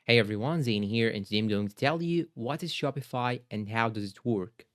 Hey everyone, Zane here, and today I'm going to tell you what is Shopify and how does it work.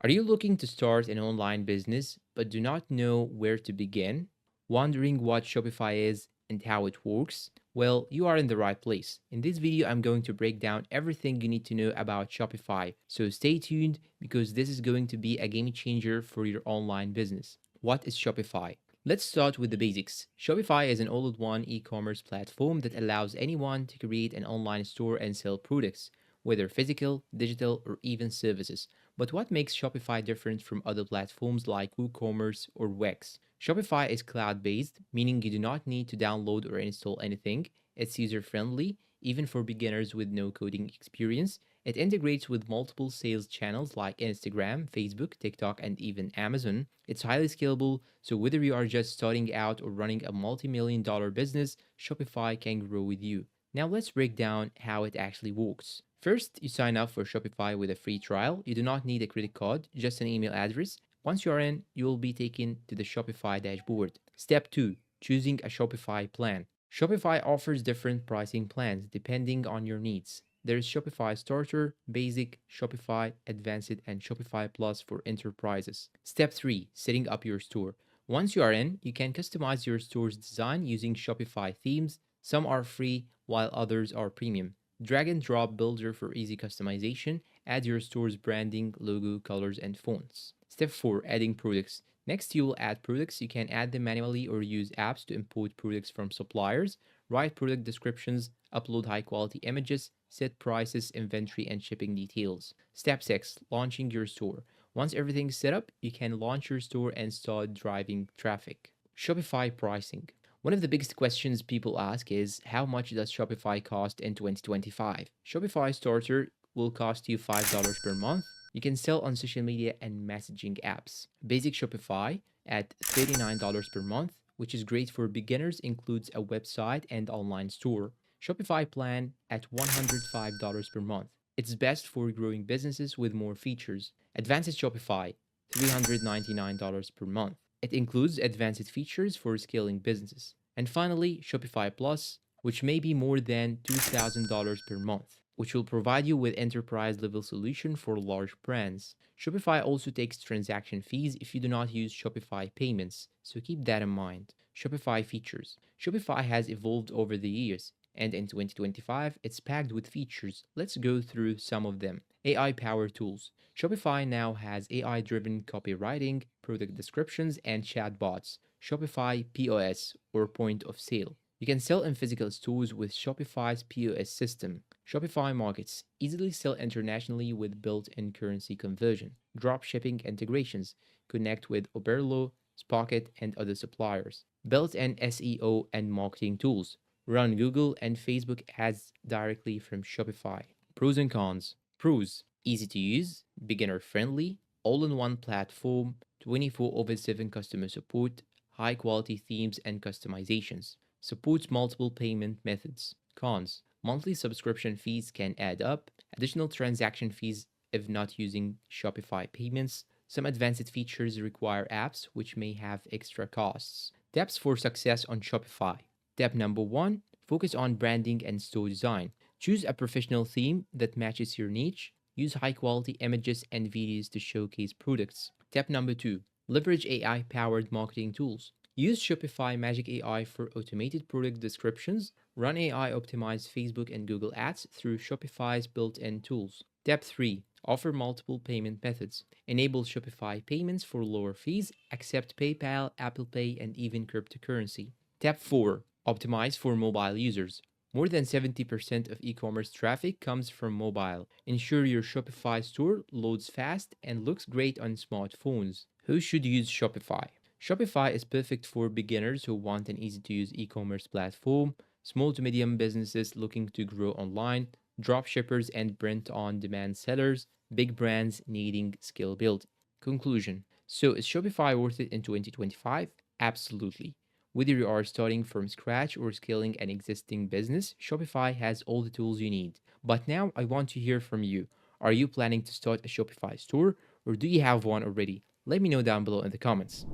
Are you looking to start an online business but do not know where to begin? Wondering what Shopify is and how it works? Well, you are in the right place. In this video, I'm going to break down everything you need to know about Shopify. So stay tuned because this is going to be a game changer for your online business. What is Shopify? Let's start with the basics. Shopify is an all-in-one e-commerce platform that allows anyone to create an online store and sell products, whether physical, digital, or even services. But what makes Shopify different from other platforms like WooCommerce or Wix? Shopify is cloud-based, meaning you do not need to download or install anything. It's user-friendly, even for beginners with no coding experience. It integrates with multiple sales channels like Instagram, Facebook, TikTok, and even Amazon. It's highly scalable, so whether you are just starting out or running a multi-million dollar business, Shopify can grow with you. Now let's break down how it actually works. First, you sign up for Shopify with a free trial. You do not need a credit card, just an email address. Once you are in, you will be taken to the Shopify dashboard. Step 2. Choosing a Shopify plan. Shopify offers different pricing plans depending on your needs. There's Shopify Starter, Basic, Shopify Advanced, and Shopify Plus for enterprises. Step 3. Setting up your store. Once you are in, you can customize your store's design using Shopify themes. Some are free, while others are premium. Drag and drop builder for easy customization. Add your store's branding, logo, colors, and fonts. Step 4. Adding products. Next, you will add products. You can add them manually or use apps to import products from suppliers. Write product descriptions, upload high quality images, set prices, inventory, and shipping details. Step 6. Launching your store. Once everything's set up, you can launch your store and start driving traffic. Shopify pricing. One of the biggest questions people ask is how much does Shopify cost in 2025? Shopify Starter will cost you $5 per month. You can sell on social media and messaging apps. Basic Shopify at $39 per month, which is great for beginners, includes a website and online store. Shopify plan at $105 per month. It's best for growing businesses with more features. Advanced Shopify, $399 per month. It includes advanced features for scaling businesses. And finally, Shopify Plus, which may be more than $2,000 per month, which will provide you with enterprise level solution for large brands. Shopify also takes transaction fees if you do not use Shopify payments, so keep that in mind. Shopify features. Shopify has evolved over the years, and in 2025, it's packed with features. Let's go through some of them. AI powered tools. Shopify now has AI driven copywriting, product descriptions, and chatbots. Shopify POS or point of sale. You can sell in physical stores with Shopify's POS system. Shopify markets easily sell internationally with built in currency conversion. Drop shipping integrations connect with Oberlo, Spocket, and other suppliers. Built in SEO and marketing tools. Run Google and Facebook ads directly from Shopify. Pros and cons. Pros: easy to use, beginner friendly, all in one platform, 24/7 customer support, high quality themes and customizations. Supports multiple payment methods. Cons: monthly subscription fees can add up, additional transaction fees if not using Shopify payments. Some advanced features require apps which may have extra costs. Tips for success on Shopify. Step number 1: focus on branding and store design. Choose a professional theme that matches your niche. Use high quality images and videos to showcase products. Step number 2: leverage AI powered marketing tools. Use Shopify Magic AI for automated product descriptions. Run AI optimized Facebook and Google ads through Shopify's built in tools. Step 3: offer multiple payment methods. Enable Shopify payments for lower fees. Accept PayPal, Apple Pay, and even cryptocurrency. Step 4: optimize for mobile users. More than 70% of e-commerce traffic comes from mobile. Ensure your Shopify store loads fast and looks great on smartphones. Who should use Shopify? Shopify is perfect for beginners who want an easy-to-use e-commerce platform, small to medium businesses looking to grow online, drop shippers and print-on-demand sellers, big brands needing skill building. Conclusion. So is Shopify worth it in 2025? Absolutely. Whether you are starting from scratch or scaling an existing business, Shopify has all the tools you need. But now I want to hear from you. Are you planning to start a Shopify store or do you have one already? Let me know down below in the comments.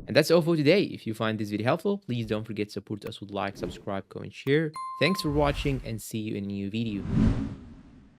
And that's all for today. If you find this video helpful, please don't forget to support us with like, subscribe, comment, share. Thanks for watching and see you in a new video.